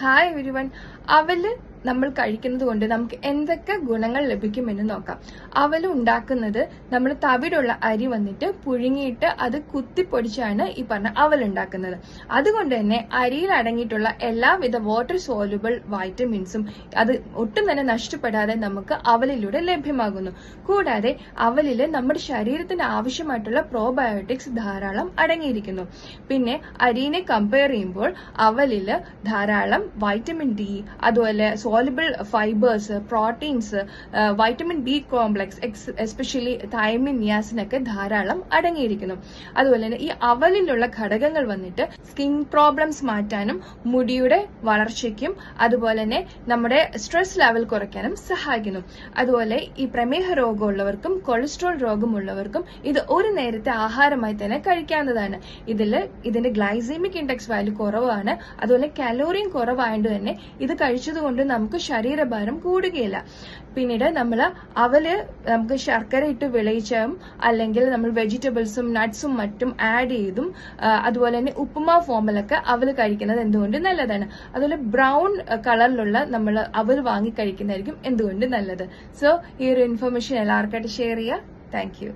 Hi everyone. അവല് നമ്മൾ കഴിക്കുന്നത് കൊണ്ട് നമുക്ക് എന്തൊക്കെ ഗുണങ്ങൾ ലഭിക്കുമെന്ന് നോക്കാം. അവല് ഉണ്ടാക്കുന്നത് നമ്മൾ തവിടുള്ള അരി വന്നിട്ട് പുഴുങ്ങിയിട്ട് അത് കുത്തിപ്പൊടിച്ചാണ് ഈ പറഞ്ഞ അവൽ ഉണ്ടാക്കുന്നത്. അതുകൊണ്ട് തന്നെ അരിയിൽ അടങ്ങിയിട്ടുള്ള എല്ലാവിധ വാട്ടർ സോലുബിൾ വൈറ്റമിൻസും അത് ഒട്ടും തന്നെ നഷ്ടപ്പെടാതെ നമുക്ക് അവലിലൂടെ ലഭ്യമാകുന്നു. കൂടാതെ അവലില് നമ്മുടെ ശരീരത്തിന് ആവശ്യമായിട്ടുള്ള പ്രോബയോട്ടിക്സ് ധാരാളം അടങ്ങിയിരിക്കുന്നു. പിന്നെ അരിനെ കമ്പയർ ചെയ്യുമ്പോൾ അവലില് ധാരാളം വൈറ്റമിൻ ഡി, അതുപോലെ soluble fibres, proteins, vitamin B complex, especially thiamine, നിയാസിനൊക്കെ ധാരാളം അടങ്ങിയിരിക്കുന്നു. അതുപോലെ തന്നെ ഈ അവലിലുള്ള ഘടകങ്ങൾ വന്നിട്ട് സ്കിൻ പ്രോബ്ലംസ് മാറ്റാനും മുടിയുടെ വളർച്ചയ്ക്കും അതുപോലെ തന്നെ നമ്മുടെ സ്ട്രെസ് ലെവൽ കുറയ്ക്കാനും സഹായിക്കുന്നു. അതുപോലെ ഈ പ്രമേഹ രോഗമുള്ളവർക്കും കൊളസ്ട്രോൾ രോഗമുള്ളവർക്കും ഇത് ഒരു നേരത്തെ ആഹാരമായി തന്നെ കഴിക്കാവുന്നതാണ്. ഇതിന്റെ ഗ്ലൈസീമിക് ഇൻഡെക്സ് വാല്യൂ കുറവാണ്. അതുപോലെ കലോറിയും കുറവായതുകൊണ്ട് തന്നെ ഇത് കഴിച്ചതുകൊണ്ട് നമുക്ക് ശരീരഭാരം കൂടുകയില്ല. പിന്നീട് നമ്മൾ അവല് നമുക്ക് ശർക്കര ഇട്ട് വിളയിച്ചും അല്ലെങ്കിൽ നമ്മൾ വെജിറ്റബിൾസും നട്ട്സും മറ്റും ആഡ് ചെയ്തും അതുപോലെ തന്നെ ഉപ്പുമാ ഫോമിലൊക്കെ അവല് കഴിക്കുന്നത് എന്തുകൊണ്ട് നല്ലതാണ്. അതുപോലെ ബ്രൗൺ കളറിലുള്ള നമ്മൾ അവല് വാങ്ങി കഴിക്കുന്നതായിരിക്കും എന്തുകൊണ്ട് നല്ലത്. സോ ഈ ഒരു ഇൻഫർമേഷൻ എല്ലാവർക്കായിട്ട് ഷെയർ ചെയ്യുക. Thank you.